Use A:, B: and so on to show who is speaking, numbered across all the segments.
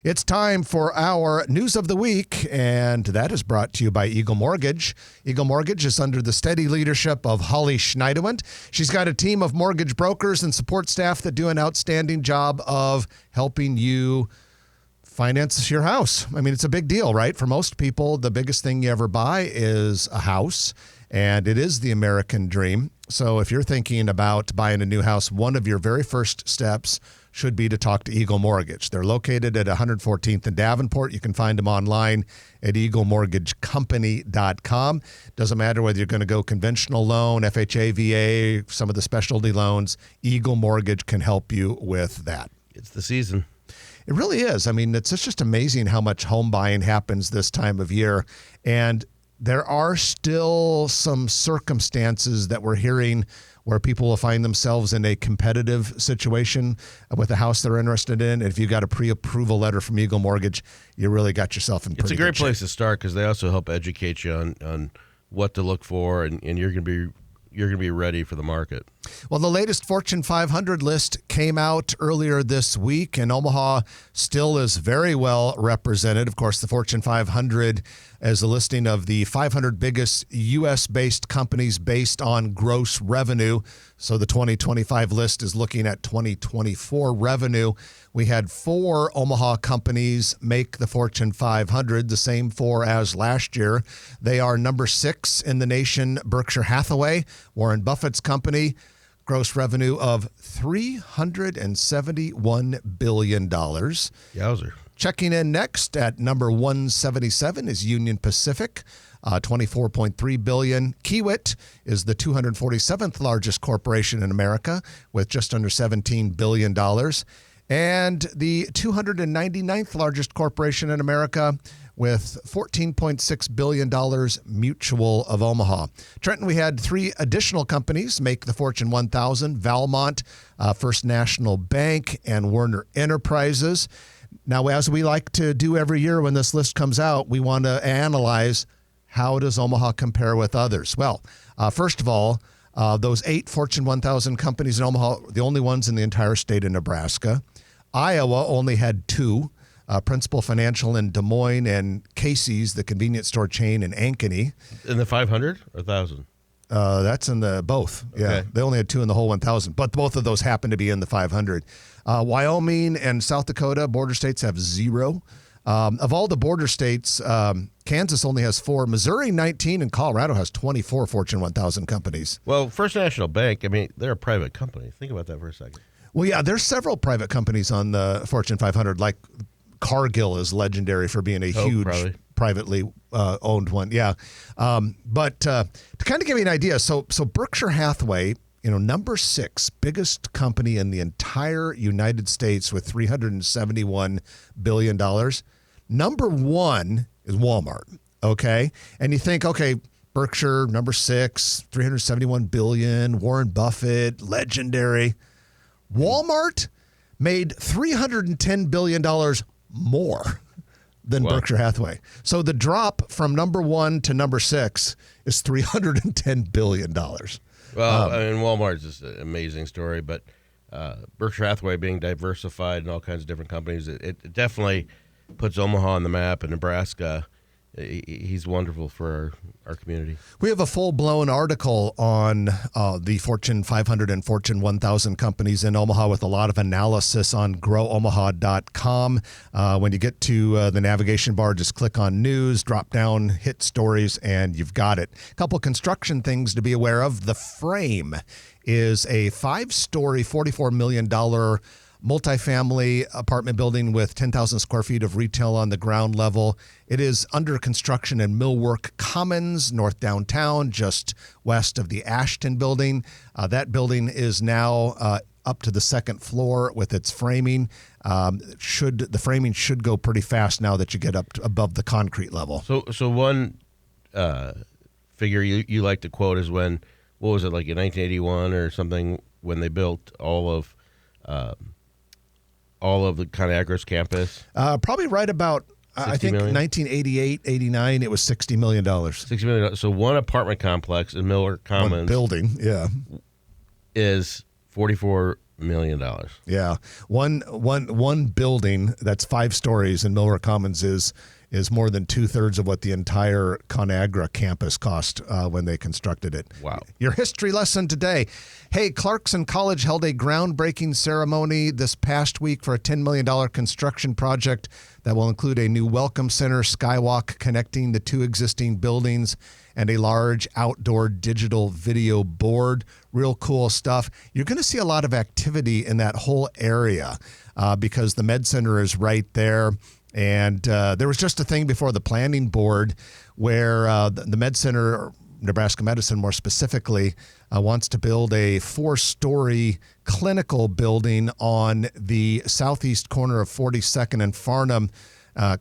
A: It's time for our News of the Week, and that is brought to you by Eagle Mortgage. Eagle Mortgage is under the steady leadership of Holly Schneidewand. She's got a team of mortgage brokers and support staff that do an outstanding job of helping you finance your house. I mean, it's a big deal, right? For most people, the biggest thing you ever buy is a house, and it is the American dream. So if you're thinking about buying a new house, one of your very first steps should be to talk to Eagle Mortgage. They're located at 114th and Davenport. You can find them online at eaglemortgagecompany.com. Doesn't matter whether you're going to go conventional loan, FHA, VA, some of the specialty loans, Eagle Mortgage can help you with that.
B: It's the season.
A: It really is. I mean, it's just amazing how much home buying happens this time of year. And there are still some circumstances that we're hearing where people will find themselves in a competitive situation with the house they're interested in. And if you got a pre-approval letter from Eagle Mortgage, you really got yourself in pretty good shape.
B: It's a great place to start because they also help educate you on what to look for, and you're going to be ready for the market.
A: Well, the latest Fortune 500 list came out earlier this week, and Omaha still is very well represented. Of course, the Fortune 500 is a listing of the 500 biggest U.S.-based companies based on gross revenue. So the 2025 list is looking at 2024 revenue. We had 4 Omaha companies make the Fortune 500, the same 4 as last year. They are number 6 in the nation, Berkshire Hathaway, Warren Buffett's company, gross revenue of $371 billion.
B: Yowzer.
A: Checking in next at number 177 is Union Pacific, $24.3 billion. Kiewit is the 247th largest corporation in America with just under $17 billion. And the 299th largest corporation in America with $14.6 billion, Mutual of Omaha. Trenton, we had 3 additional companies make the Fortune 1000, Valmont, First National Bank, and Werner Enterprises. Now, as we like to do every year when this list comes out, we want to analyze how does Omaha compare with others. Well, first of all, those 8 Fortune 1000 companies in Omaha, the only ones in the entire state of Nebraska. Iowa only had 2. Principal Financial in Des Moines and Casey's, the convenience store chain in Ankeny.
B: In the 500 or 1,000?
A: That's in the both. Yeah,
B: Okay.
A: They only had 2 in the whole 1,000, but both of those happen to be in the 500. Wyoming and South Dakota, border states, have 0. Of all the border states, Kansas only has 4, Missouri 19, and Colorado has 24 Fortune 1000 companies.
B: Well, First National Bank, I mean, they're a private company. Think about that for a second.
A: Well, yeah, there's several private companies on the Fortune 500, like Cargill is legendary for being a huge privately owned one. Yeah. But to kind of give you an idea, so Berkshire Hathaway, number 6 biggest company in the entire United States with $371 billion. Number 1 is Walmart. Okay. And you think, okay, Berkshire, number 6, $371 billion, Warren Buffett, legendary. Walmart made $310 billion more than Berkshire Hathaway. So the drop from number 1 to number 6 is $310 billion.
B: Well, I mean, Walmart's just an amazing story, but Berkshire Hathaway being diversified in all kinds of different companies, it definitely puts Omaha on the map, and Nebraska. He's wonderful for our community.
A: We have a full-blown article on the Fortune 500 and Fortune 1000 companies in Omaha with a lot of analysis on growomaha.com. When you get to the navigation bar, just click on News, drop down, hit Stories, and you've got it. A couple construction things to be aware of. The Frame is a 5-story, $44 million multifamily apartment building with 10,000 square feet of retail on the ground level. It is under construction in Millwork Commons, north downtown, just west of the Ashton building. That building is now up to the 2nd floor with its framing. The framing should go pretty fast now that you get up above the concrete level.
B: So one figure you like to quote is when, what was it, like in 1981 or something, when they built all of the ConAgra's campus?
A: Probably right about, I think,
B: million?
A: 1988, 89, it was $60 million.
B: $60 million. So one apartment complex in Millwork Commons
A: One building, yeah,
B: is $44 million.
A: Yeah, one building that's 5 stories in Miller Commons is more than 2/3 of what the entire ConAgra campus cost when they constructed it.
B: Wow.
A: Your history lesson today. Hey, Clarkson College held a groundbreaking ceremony this past week for a $10 million construction project that will include a new welcome center, skywalk connecting the 2 existing buildings, and a large outdoor digital video board. Real cool stuff. You're going to see a lot of activity in that whole area because the Med Center is right there. And there was just a thing before the planning board where the Med Center, Nebraska Medicine more specifically, wants to build a 4-story clinical building on the southeast corner of 42nd and Farnham.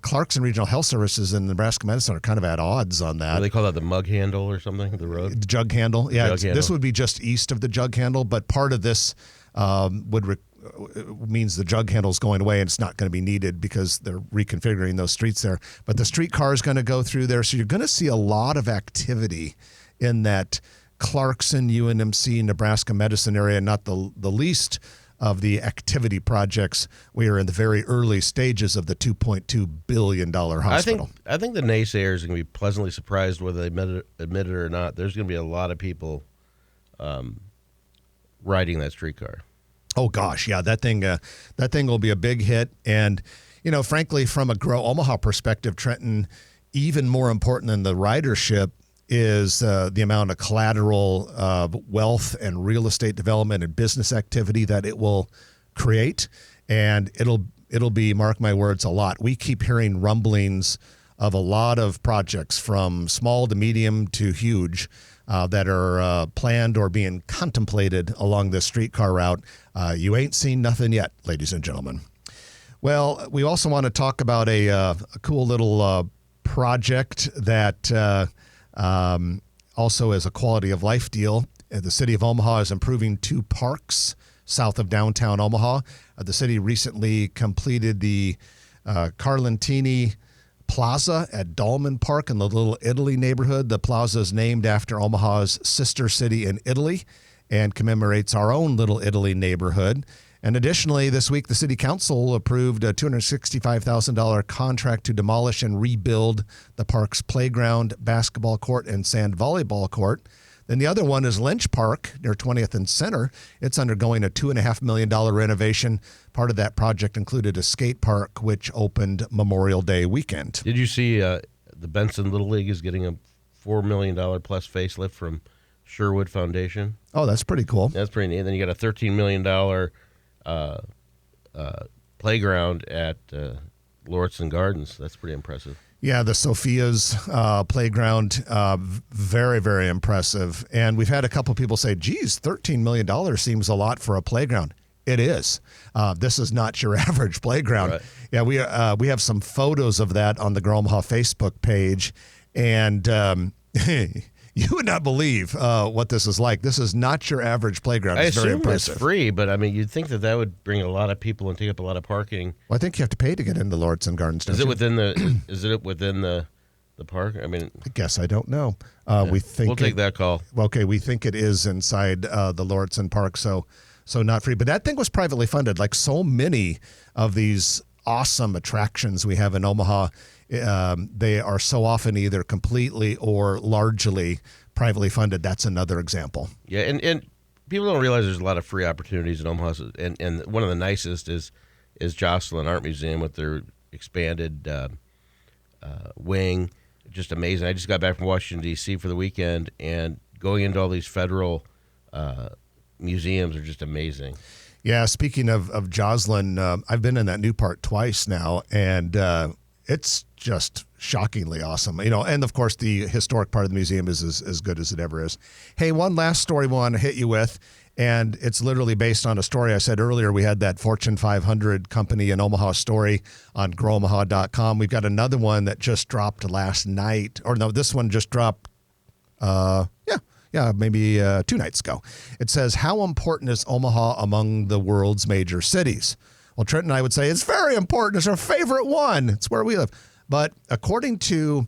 A: Clarkson Regional Health Services and Nebraska Medicine are kind of at odds on that.
B: Do they call that the mug handle or something, the road?
A: The jug handle. Yeah,
B: jug handle.
A: This would be just east of the jug handle, but part of this means the jug handle is going away and it's not going to be needed because they're reconfiguring those streets there. But the streetcar is going to go through there. So you're going to see a lot of activity in that Clarkson, UNMC, Nebraska Medicine area, not the least of the activity projects. We are in the very early stages of the $2.2 billion hospital.
B: I think the naysayers are going to be pleasantly surprised whether they admit it or not. There's going to be a lot of people riding that streetcar.
A: Oh gosh, yeah, that thing will be a big hit. And frankly, from a Grow Omaha perspective, Trenton, even more important than the ridership is the amount of collateral wealth and real estate development and business activity that it will create. And it'll be, mark my words, a lot. We keep hearing rumblings of a lot of projects from small to medium to huge that are planned or being contemplated along this streetcar route. You ain't seen nothing yet, ladies and gentlemen. Well, we also want to talk about a cool little project that also is a quality of life deal. The city of Omaha is improving 2 parks south of downtown Omaha. The city recently completed the Carlentini Plaza at Dolman Park in the Little Italy neighborhood. The plaza is named after Omaha's sister city in Italy and commemorates our own Little Italy neighborhood. And additionally, this week, the city council approved a $265,000 contract to demolish and rebuild the park's playground, basketball court, and sand volleyball court. Then the other one is Lynch Park near 20th and Center. It's undergoing a $2.5 million renovation. Part of that project included a skate park, which opened Memorial Day weekend.
B: Did you see the Benson Little League is getting a $4 million plus facelift from Sherwood Foundation?
A: Oh, that's pretty cool.
B: That's pretty neat. And then you got a $13 million playground at Lauritsen Gardens. That's pretty impressive.
A: Yeah, the Sophia's playground, very, very impressive. And we've had a couple people say, geez, $13 million seems a lot for a playground. It is. This is not your average playground.
B: Right.
A: Yeah, we have some photos of that on the Grow Omaha Facebook page. And you would not believe what this is like. This is not your average playground. It's very impressive.
B: It's free, but I mean, you'd think that would bring a lot of people and take up a lot of parking.
A: Well, I think you have to pay to get into Lauritsen Gardens.
B: Is it within the park? I mean,
A: I guess I don't know.
B: Yeah,
A: we think
B: we'll take that call.
A: Okay, we think it is inside the Lauritsen Park, so not free. But that thing was privately funded, like so many of these awesome attractions we have in Omaha. They are so often either completely or largely privately funded. That's another example.
B: Yeah, and people don't realize there's a lot of free opportunities in Omaha. And one of the nicest is Jocelyn Art Museum with their expanded wing. Just amazing. I just got back from Washington, D.C. for the weekend, and going into all these federal museums are just amazing.
A: Yeah, speaking of Jocelyn, I've been in that new part twice now, and it's just shockingly awesome. And of course, the historic part of the museum is as good as it ever is. Hey, one last story we want to hit you with, and it's literally based on a story I said earlier. We had that Fortune 500 company in Omaha story on growomaha.com. We've got another one that just dropped last night. Or no, this one just dropped, maybe 2 nights ago. It says, how important is Omaha among the world's major cities? Well, Trent and I would say it's very important. It's our favorite one. It's where we live. But according to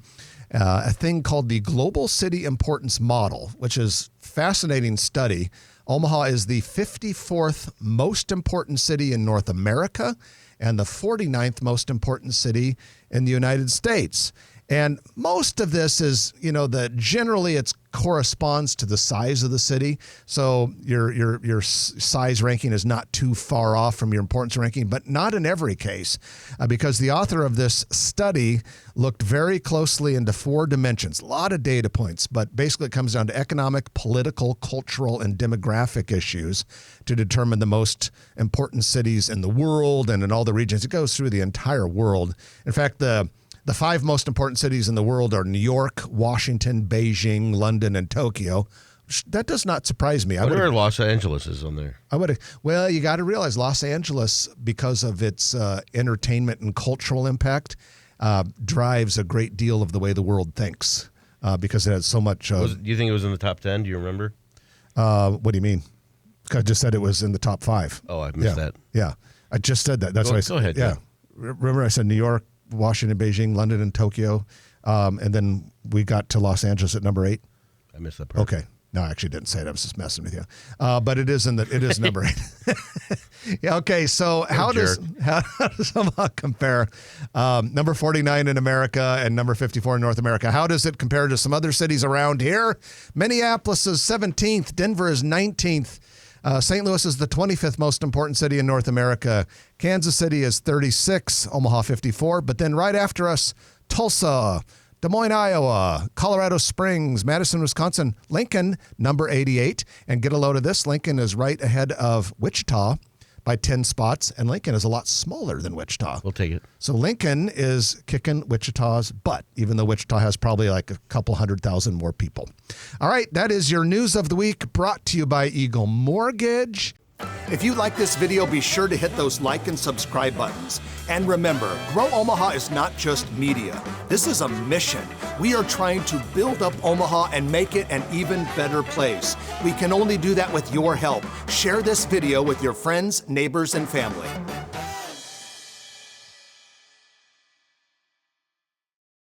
A: a thing called the Global City Importance Model, which is a fascinating study, Omaha is the 54th most important city in North America and the 49th most important city in the United States. And most of this is, generally it corresponds to the size of the city. So your size ranking is not too far off from your importance ranking, but not in every case, because the author of this study looked very closely into 4 dimensions, a lot of data points, but basically it comes down to economic, political, cultural, and demographic issues to determine the most important cities in the world and in all the regions. It goes through the entire world. In fact, the 5 most important cities in the world are New York, Washington, Beijing, London, and Tokyo. That does not surprise me.
B: I wonder if Los Angeles is on there.
A: Well, you got to realize Los Angeles, because of its entertainment and cultural impact, drives a great deal of the way the world thinks because it has so much.
B: Do you think it was in the top 10? Do you remember?
A: What do you mean? I just said it was in the top 5.
B: Oh, I missed that.
A: Yeah, I just said that. That's what I said.
B: Go ahead.
A: Yeah. Remember I said New York, Washington, Beijing, London, and Tokyo. And then we got to Los Angeles at number 8.
B: I missed that part.
A: Okay. No, I actually didn't say it. I was just messing with you. But it is number 8. Yeah. Okay. So how does Omaha compare? Number 49 in America and number 54 in North America. How does it compare to some other cities around here? Minneapolis is 17th. Denver is 19th. St. Louis is the 25th most important city in North America. Kansas City is 36, Omaha 54. But then right after us, Tulsa, Des Moines, Iowa, Colorado Springs, Madison, Wisconsin, Lincoln, number 88. And get a load of this, Lincoln is right ahead of Wichita by 10 spots, and Lincoln is a lot smaller than Wichita.
B: We'll take it.
A: So Lincoln is kicking Wichita's butt, even though Wichita has probably like a couple 100,000 more people. All right, that is your News of the Week, brought to you by Eagle Mortgage. If you like this video, be sure to hit those like and subscribe buttons. And remember, Grow Omaha is not just media. This is a mission. We are trying to build up Omaha and make it an even better place. We can only do that with your help. Share this video with your friends, neighbors, and family.